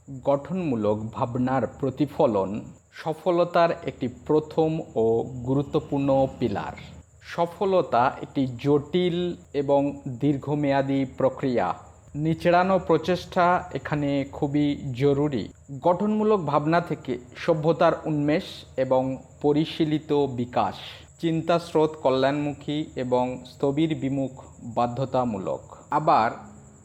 গঠনমূলক ভাবনার প্রতিফলন সফলতার একটি প্রথম ও গুরুত্বপূর্ণ পিলার। সফলতা একটি জটিল এবং দীর্ঘমেয়াদী প্রক্রিয়া। নিচড়ানো প্রচেষ্টা এখানে খুবই জরুরি। গঠনমূলক ভাবনা থেকে সভ্যতার উন্মেষ এবং পরিশীলিত বিকাশ। চিন্তা স্রোত কল্যাণমুখী এবং স্থবির বিমুখ বাধ্যতামূলক। আবার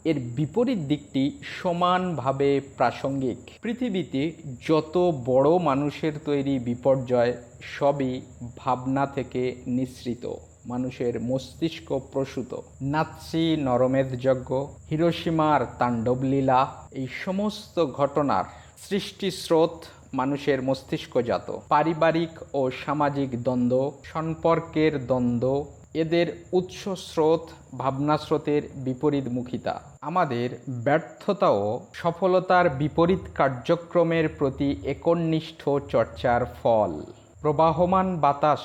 এর বিপরীত দিকটি সমানভাবে প্রাসঙ্গিক। পৃথিবীতে যত বড় মানুষের তৈরি বিপর্যয় সবই ভাবনা থেকে নিঃসৃত, মানুষের মস্তিষ্ক প্রসূত। নাৎসি নরমেধযজ্ঞ, হিরোশিমার তাণ্ডবলীলা, এই সমস্ত ঘটনার সৃষ্টি স্রোত মানুষের মস্তিষ্কজাত। পারিবারিক ও সামাজিক দ্বন্দ্ব, সম্পর্কের দ্বন্দ্ব, এদের উৎস স্রোত ভাবনা স্রোতের বিপরীতমুখিতা। আমাদের ব্যর্থতাও সফলতার বিপরীত কার্যক্রমের প্রতি একনিষ্ঠ চর্চার ফল। প্রবাহমান বাতাস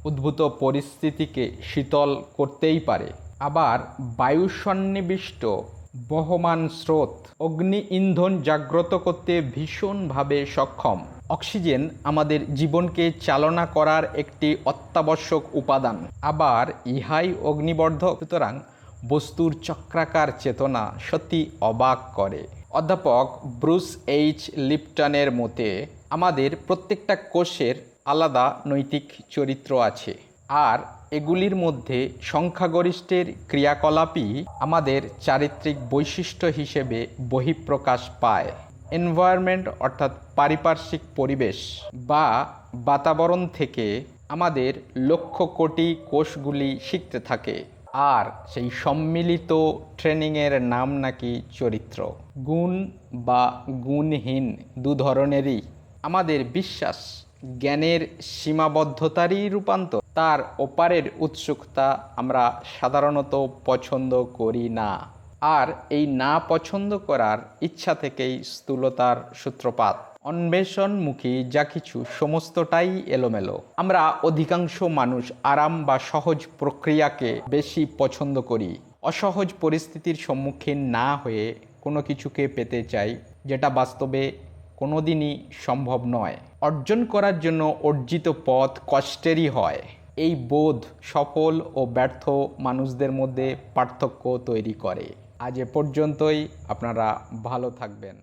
উদ্ভূত পরিস্থিতিকে শীতল করতেই পারে, আবার বায়ু সন্নিবিষ্ট বহমান স্রোত অগ্নি ইন্ধন জাগ্রত করতে ভীষণভাবে সক্ষম। অক্সিজেন আমাদের জীবনকে চালনা করার একটি অত্যাবশ্যক উপাদান, আবার ইহাই অগ্নিবর্ধক। সুতরাং বস্তুর চক্রাকার চেতনা সত্যি অবাক করে। অধ্যাপক ব্রুস এইচ লিপটনের মতে আমাদের প্রত্যেকটা কোষের আলাদা নৈতিক চরিত্র আছে, আর এগুলির মধ্যে সংখ্যাগরিষ্ঠের ক্রিয়াকলাপই আমাদের চারিত্রিক বৈশিষ্ট্য হিসেবে বহিঃপ্রকাশ পায়। এনভায়রনমেন্ট অর্থাৎ পারিপার্শ্বিক পরিবেশ বা বাতাবরণ থেকে আমাদের লক্ষ কোটি কোষগুলি শিখতে থাকে, আর সেই সম্মিলিত ট্রেনিংয়ের নাম নাকি চরিত্র। গুণ বা গুণহীন দু ধরনেরই। আমাদের বিশ্বাস জ্ঞানের সীমাবদ্ধতারই রূপান্তর। তার ওপারের উৎসুকতা আমরা সাধারণত পছন্দ করি না, আর এই না পছন্দ করার ইচ্ছা থেকেই স্থূলতার সূত্রপাত। অন্বেষণমুখী যা কিছু সমস্তটাই এলোমেলো। আমরা অধিকাংশ মানুষ আরাম বা সহজ প্রক্রিয়াকে বেশি পছন্দ করি। অসহজ পরিস্থিতির সম্মুখীন না হয়ে কোনো কিছুকে পেতে চাই যেটা বাস্তবে কোনোদিনই সম্ভব নয়। অর্জন করার জন্য অর্জিত পথ কষ্টেরই হয়। এই বোধ সফল ও ব্যর্থ মানুষদের মধ্যে পার্থক্য তৈরি করে। আজ এ পর্যন্তই। আপনারা ভালো থাকবেন।